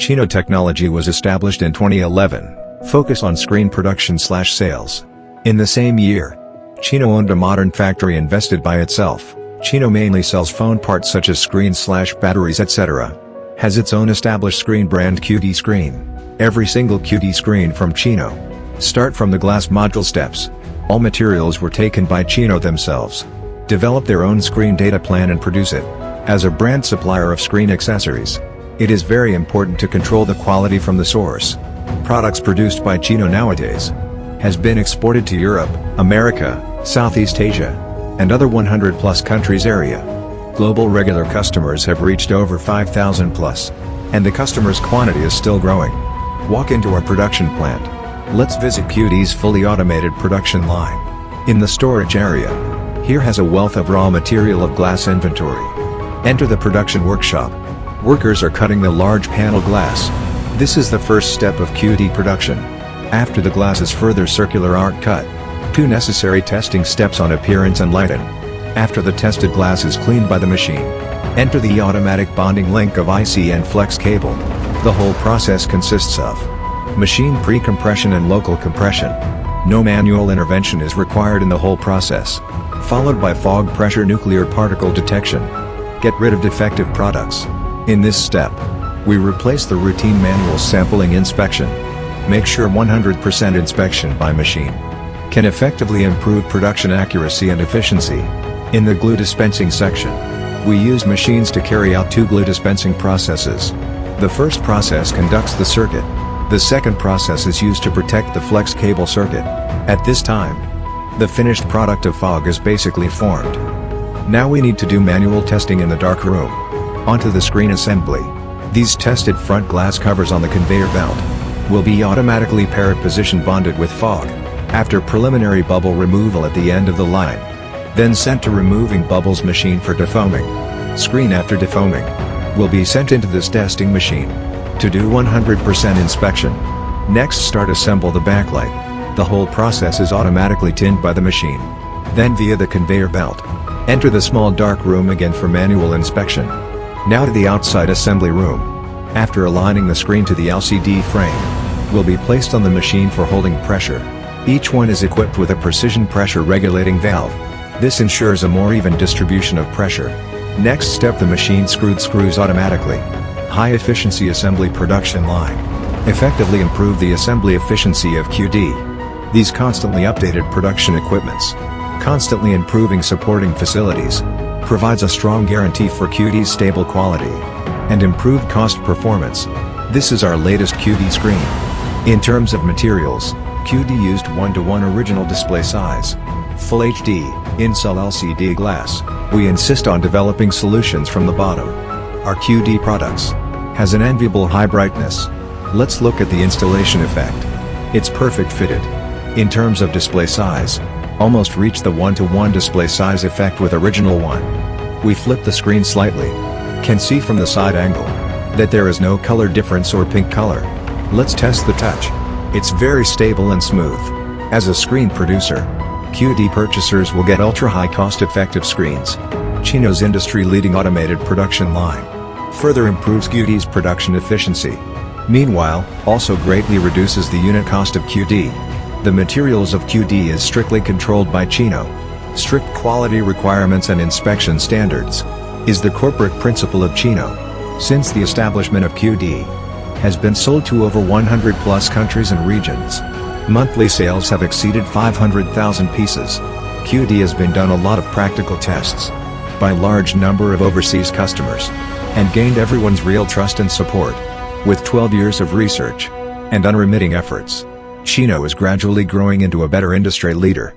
CINO technology was established in 2011, focus on screen production/sales. In the same year, CINO owned a modern factory invested by itself. CINO mainly sells phone parts such as screens/batteries etc. Has its own established screen brand QD Screen. Every single QD screen from CINO start from the glass module steps. All materials were taken by CINO themselves. Develop their own screen data plan and produce it. As a brand supplier of screen accessories, it is very important to control the quality from the source. Products produced by CINO nowadays has been exported to Europe, America, Southeast Asia, and other 100+ countries area. Global regular customers have reached over 5,000+, and the customers' quantity is still growing. Walk into our production plant. Let's visit QD's fully automated production line. In the storage area, here has a wealth of raw material of glass inventory. Enter the production workshop. Workers are cutting the large panel glass. This is the first step of QD production. After the glass is further circular arc cut. 2 necessary testing steps on appearance and lighting. After the tested glass is cleaned by the machine, enter the automatic bonding link of IC and flex cable. The whole process consists of machine pre-compression and local compression. No manual intervention is required in the whole process. Followed by fog pressure nuclear particle detection. Get rid of defective products. In this step, we replace the routine manual sampling inspection. Make sure 100% inspection by machine can effectively improve production accuracy and efficiency. In the glue dispensing section, we use machines to carry out 2 glue dispensing processes. The first process conducts the circuit. The second process is used to protect the flex cable circuit. At this time, the finished product of fog is basically formed. Now we need to do manual testing in the dark room. Onto the screen assembly. These tested front glass covers on the conveyor belt will be automatically paired position bonded with fog. After preliminary bubble removal at the end of the line. Then sent to removing bubbles machine for defoaming. Screen after defoaming will be sent into this testing machine to do 100% inspection. Next start assemble the backlight. The whole process is automatically tinned by the machine. Then via the conveyor belt, enter the small dark room again for manual inspection. Now to the outside assembly room. After aligning the screen to the LCD frame, will be placed on the machine for holding pressure. Each one is equipped with a precision pressure regulating valve. This ensures a more even distribution of pressure. Next step, the machine screws automatically. High efficiency assembly production line. Effectively improve the assembly efficiency of QD. These constantly updated production equipments, constantly improving supporting facilities, provides a strong guarantee for QD's stable quality and improved cost performance. This is our latest QD screen. In terms of materials, QD used 1:1 original display size, Full HD, in-cell LCD glass. We insist on developing solutions from the bottom. Our QD products has an enviable high brightness. Let's look at the installation effect. It's perfect fitted. In terms of display size, almost reach the 1:1 display size effect with original one. We flip the screen slightly. Can see from the side angle that there is no color difference or pink color. Let's test the touch. It's very stable and smooth. As a screen producer, QD purchasers will get ultra-high cost-effective screens. CINO's industry-leading automated production line further improves QD's production efficiency. Meanwhile, also greatly reduces the unit cost of QD. The materials of QD is strictly controlled by CINO. Strict quality requirements and inspection standards is the corporate principle of CINO. Since the establishment of QD has been sold to over 100+ countries and regions. Monthly sales have exceeded 500,000 pieces. QD has been done a lot of practical tests by large number of overseas customers and gained everyone's real trust and support. With 12 years of research and unremitting efforts, CINO is gradually growing into a better industry leader.